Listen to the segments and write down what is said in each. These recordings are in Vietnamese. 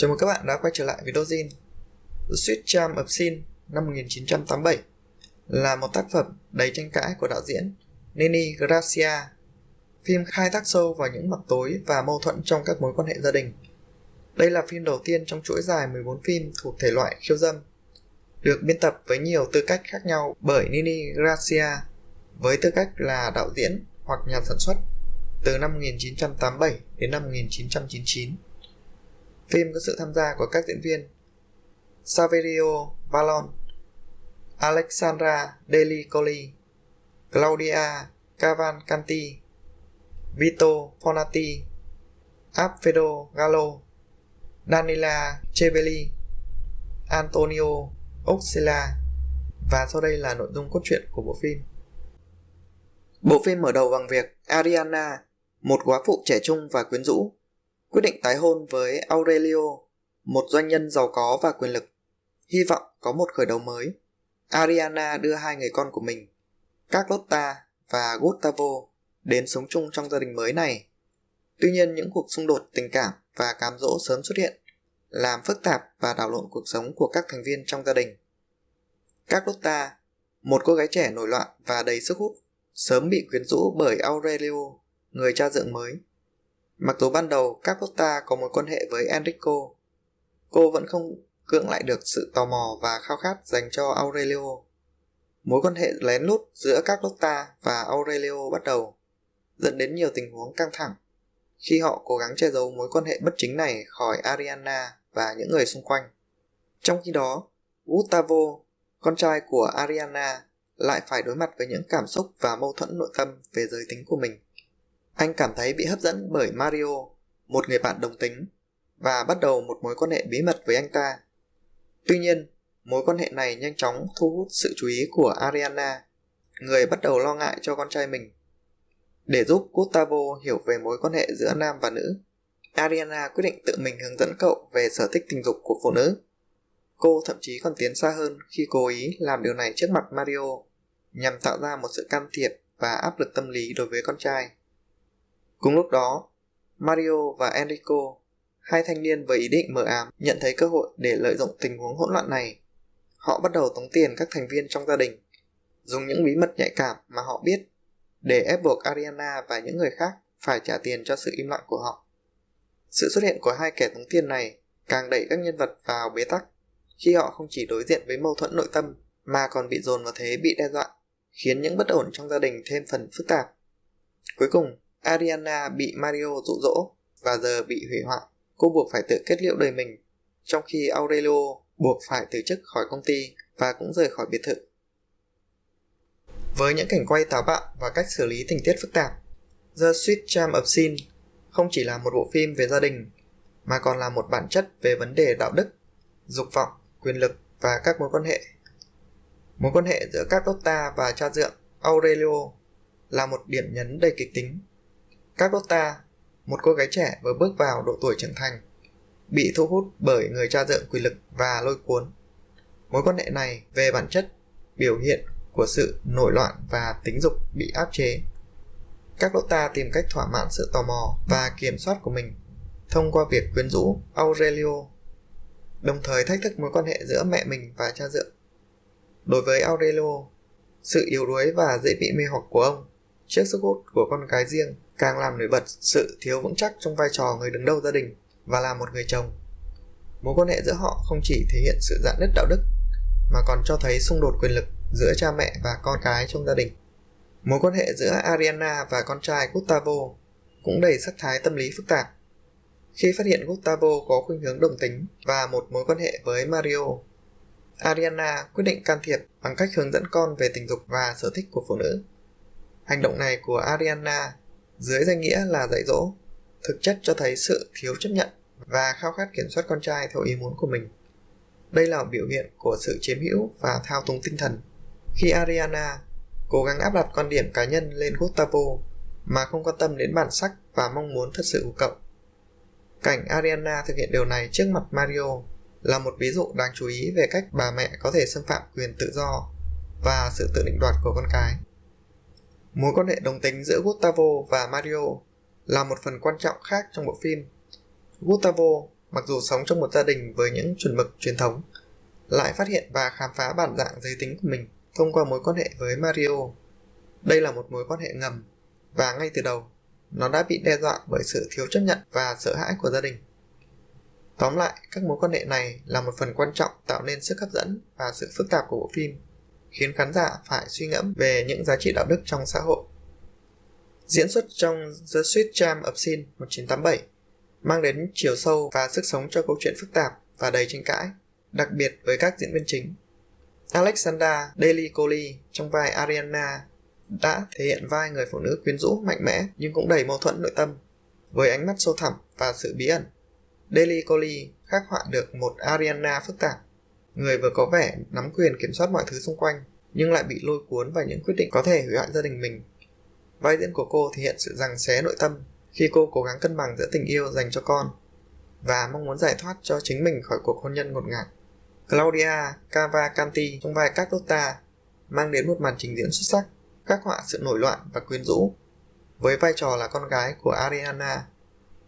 Chào mừng các bạn đã quay trở lại với Dojin. The Sweet Charm of Sin năm 1987 là một tác phẩm đầy tranh cãi của đạo diễn Nini Gracia. Phim khai thác sâu vào những mặt tối và mâu thuẫn trong các mối quan hệ gia đình. Đây là phim đầu tiên trong chuỗi dài 14 phim thuộc thể loại khiêu dâm, được biên tập với nhiều tư cách khác nhau bởi Nini Gracia với tư cách là đạo diễn hoặc nhà sản xuất từ năm 1987 đến năm 1999. Phim có sự tham gia của các diễn viên Saverio Vallon, Alexandra Delicoli, Claudia Cavalcanti, Vito Fonati, Alfredo Gallo, Daniela Chevelli, Antonio Oxela. Và sau đây là nội dung cốt truyện của bộ phim. Bộ phim mở đầu bằng việc Arianna, một góa phụ trẻ trung và quyến rũ, quyết định tái hôn với Aurelio, một doanh nhân giàu có và quyền lực. Hy vọng có một khởi đầu mới, Arianna đưa hai người con của mình, Carlotta và Gustavo, đến sống chung trong gia đình mới này. Tuy nhiên, những cuộc xung đột tình cảm và cám dỗ sớm xuất hiện, làm phức tạp và đảo lộn cuộc sống của các thành viên trong gia đình. Carlotta, một cô gái trẻ nổi loạn và đầy sức hút, sớm bị quyến rũ bởi Aurelio, người cha dượng mới. Mặc dù ban đầu Carlotta có mối quan hệ với Enrico, cô vẫn không cưỡng lại được sự tò mò và khao khát dành cho Aurelio. Mối quan hệ lén lút giữa Carlotta và Aurelio bắt đầu, dẫn đến nhiều tình huống căng thẳng khi họ cố gắng che giấu mối quan hệ bất chính này khỏi Arianna và những người xung quanh. Trong khi đó, Gustavo, con trai của Arianna, lại phải đối mặt với những cảm xúc và mâu thuẫn nội tâm về giới tính của mình. Anh cảm thấy bị hấp dẫn bởi Mario, một người bạn đồng tính, và bắt đầu một mối quan hệ bí mật với anh ta. Tuy nhiên, mối quan hệ này nhanh chóng thu hút sự chú ý của Arianna, người bắt đầu lo ngại cho con trai mình. Để giúp Gustavo hiểu về mối quan hệ giữa nam và nữ, Arianna quyết định tự mình hướng dẫn cậu về sở thích tình dục của phụ nữ. Cô thậm chí còn tiến xa hơn khi cố ý làm điều này trước mặt Mario, nhằm tạo ra một sự can thiệp và áp lực tâm lý đối với con trai. Cùng lúc đó, Mario và Enrico, hai thanh niên với ý định mờ ám, nhận thấy cơ hội để lợi dụng tình huống hỗn loạn này. Họ bắt đầu tống tiền các thành viên trong gia đình, dùng những bí mật nhạy cảm mà họ biết để ép buộc Arianna và những người khác phải trả tiền cho sự im lặng của họ. Sự xuất hiện của hai kẻ tống tiền này càng đẩy các nhân vật vào bế tắc, khi họ không chỉ đối diện với mâu thuẫn nội tâm mà còn bị dồn vào thế bị đe dọa, khiến những bất ổn trong gia đình thêm phần phức tạp. Cuối cùng, Arianna bị Mario dụ dỗ và giờ bị hủy hoại. Cô buộc phải tự kết liễu đời mình, trong khi Aurelio buộc phải từ chức khỏi công ty và cũng rời khỏi biệt thự. Với những cảnh quay táo bạo và cách xử lý tình tiết phức tạp, The Sweet Charm of Sin không chỉ là một bộ phim về gia đình, mà còn là một bản chất về vấn đề đạo đức, dục vọng, quyền lực và các mối quan hệ. Mối quan hệ giữa Carlotta và cha dượng Aurelio là một điểm nhấn đầy kịch tính. Carlotta, một cô gái trẻ vừa bước vào độ tuổi trưởng thành, bị thu hút bởi người cha dượng quyền lực và lôi cuốn. Mối quan hệ này về bản chất biểu hiện của sự nổi loạn và tính dục bị áp chế. Carlotta tìm cách thỏa mãn sự tò mò và kiểm soát của mình thông qua việc quyến rũ Aurelio, đồng thời thách thức mối quan hệ giữa mẹ mình và cha dượng. Đối với Aurelio, sự yếu đuối và dễ bị mê hoặc của ông trước sức hút của con gái riêng càng làm nổi bật sự thiếu vững chắc trong vai trò người đứng đầu gia đình và là một người chồng. Mối quan hệ giữa họ không chỉ thể hiện sự rạn nứt đạo đức, mà còn cho thấy xung đột quyền lực giữa cha mẹ và con cái trong gia đình. Mối quan hệ giữa Arianna và con trai Gustavo cũng đầy sắc thái tâm lý phức tạp. Khi phát hiện Gustavo có khuynh hướng đồng tính và một mối quan hệ với Mario, Arianna quyết định can thiệp bằng cách hướng dẫn con về tình dục và sở thích của phụ nữ. Hành động này của Arianna dưới danh nghĩa là dạy dỗ, thực chất cho thấy sự thiếu chấp nhận và khao khát kiểm soát con trai theo ý muốn của mình. Đây là biểu hiện của sự chiếm hữu và thao túng tinh thần, khi Arianna cố gắng áp đặt quan điểm cá nhân lên Gustavo mà không quan tâm đến bản sắc và mong muốn thật sự của cậu. Cảnh Arianna thực hiện điều này trước mặt Mario là một ví dụ đáng chú ý về cách bà mẹ có thể xâm phạm quyền tự do và sự tự định đoạt của con cái. Mối quan hệ đồng tính giữa Gustavo và Mario là một phần quan trọng khác trong bộ phim. Gustavo, mặc dù sống trong một gia đình với những chuẩn mực truyền thống, lại phát hiện và khám phá bản dạng giới tính của mình thông qua mối quan hệ với Mario. Đây là một mối quan hệ ngầm, và ngay từ đầu, nó đã bị đe dọa bởi sự thiếu chấp nhận và sợ hãi của gia đình. Tóm lại, các mối quan hệ này là một phần quan trọng tạo nên sức hấp dẫn và sự phức tạp của bộ phim, khiến khán giả phải suy ngẫm về những giá trị đạo đức trong xã hội. Diễn xuất trong The Sweet Charm of Sin 1987 mang đến chiều sâu và sức sống cho câu chuyện phức tạp và đầy tranh cãi, đặc biệt với các diễn viên chính. Alexandra Daly-Colley trong vai Ariana đã thể hiện vai người phụ nữ quyến rũ mạnh mẽ nhưng cũng đầy mâu thuẫn nội tâm, với ánh mắt sâu thẳm và sự bí ẩn. Daly-Colley khắc họa được một Ariana phức tạp, người vừa có vẻ nắm quyền kiểm soát mọi thứ xung quanh, nhưng lại bị lôi cuốn vào những quyết định có thể hủy hoại gia đình mình. Vai diễn của cô thể hiện sự giằng xé nội tâm khi cô cố gắng cân bằng giữa tình yêu dành cho con và mong muốn giải thoát cho chính mình khỏi cuộc hôn nhân ngột ngạt. Claudia Cavalcanti trong vai Carlotta mang đến một màn trình diễn xuất sắc, khắc họa sự nổi loạn và quyến rũ. Với vai trò là con gái của Ariana,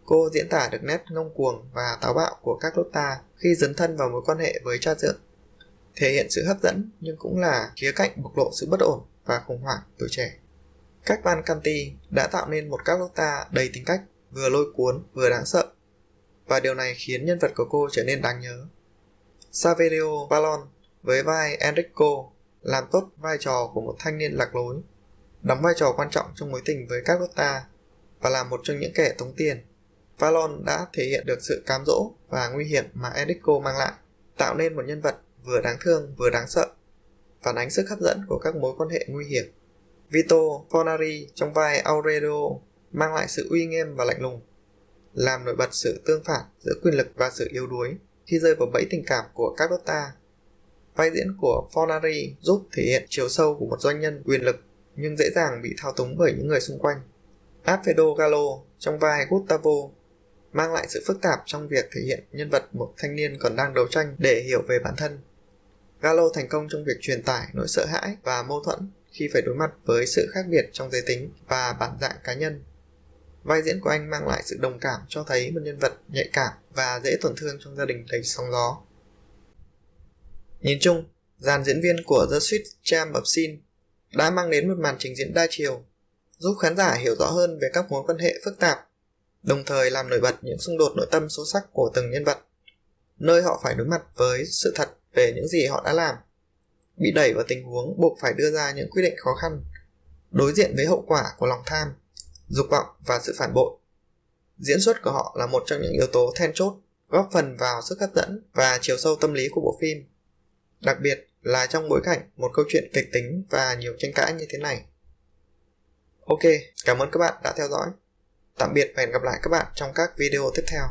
cô diễn tả được nét ngông cuồng và táo bạo của Carlotta khi dấn thân vào mối quan hệ với cha dượng, thể hiện sự hấp dẫn nhưng cũng là khía cạnh bộc lộ sự bất ổn và khủng hoảng tuổi trẻ. Cavalcanti đã tạo nên một Carlotta đầy tính cách, vừa lôi cuốn vừa đáng sợ, và điều này khiến nhân vật của cô trở nên đáng nhớ. Saverio Vallon với vai Enrico làm tốt vai trò của một thanh niên lạc lối, đóng vai trò quan trọng trong mối tình với Carlotta và là một trong những kẻ tống tiền. Vallon đã thể hiện được sự cám dỗ và nguy hiểm mà Enrico mang lại, tạo nên một nhân vật vừa đáng thương vừa đáng sợ, phản ánh sức hấp dẫn của các mối quan hệ nguy hiểm. Vito Fornari trong vai Aurelio mang lại sự uy nghiêm và lạnh lùng, làm nổi bật sự tương phản giữa quyền lực và sự yếu đuối khi rơi vào bẫy tình cảm của Carlotta. Vai diễn của Fornari giúp thể hiện chiều sâu của một doanh nhân quyền lực nhưng dễ dàng bị thao túng bởi những người xung quanh. Alfredo Gallo trong vai Gustavo mang lại sự phức tạp trong việc thể hiện nhân vật một thanh niên còn đang đấu tranh để hiểu về bản thân. Gallo thành công trong việc truyền tải nỗi sợ hãi và mâu thuẫn khi phải đối mặt với sự khác biệt trong giới tính và bản dạng cá nhân. Vai diễn của anh mang lại sự đồng cảm cho thấy một nhân vật nhạy cảm và dễ tổn thương trong gia đình đầy sóng gió. Nhìn chung, dàn diễn viên của The Sweet Charm of Sin đã mang đến một màn trình diễn đa chiều, giúp khán giả hiểu rõ hơn về các mối quan hệ phức tạp, đồng thời làm nổi bật những xung đột nội tâm sâu sắc của từng nhân vật, nơi họ phải đối mặt với sự thật về những gì họ đã làm, bị đẩy vào tình huống buộc phải đưa ra những quyết định khó khăn, đối diện với hậu quả của lòng tham, dục vọng và sự phản bội. Diễn xuất của họ là một trong những yếu tố then chốt góp phần vào sức hấp dẫn và chiều sâu tâm lý của bộ phim, đặc biệt là trong bối cảnh một câu chuyện kịch tính và nhiều tranh cãi như thế này. Ok, cảm ơn các bạn đã theo dõi. Tạm biệt và hẹn gặp lại các bạn trong các video tiếp theo.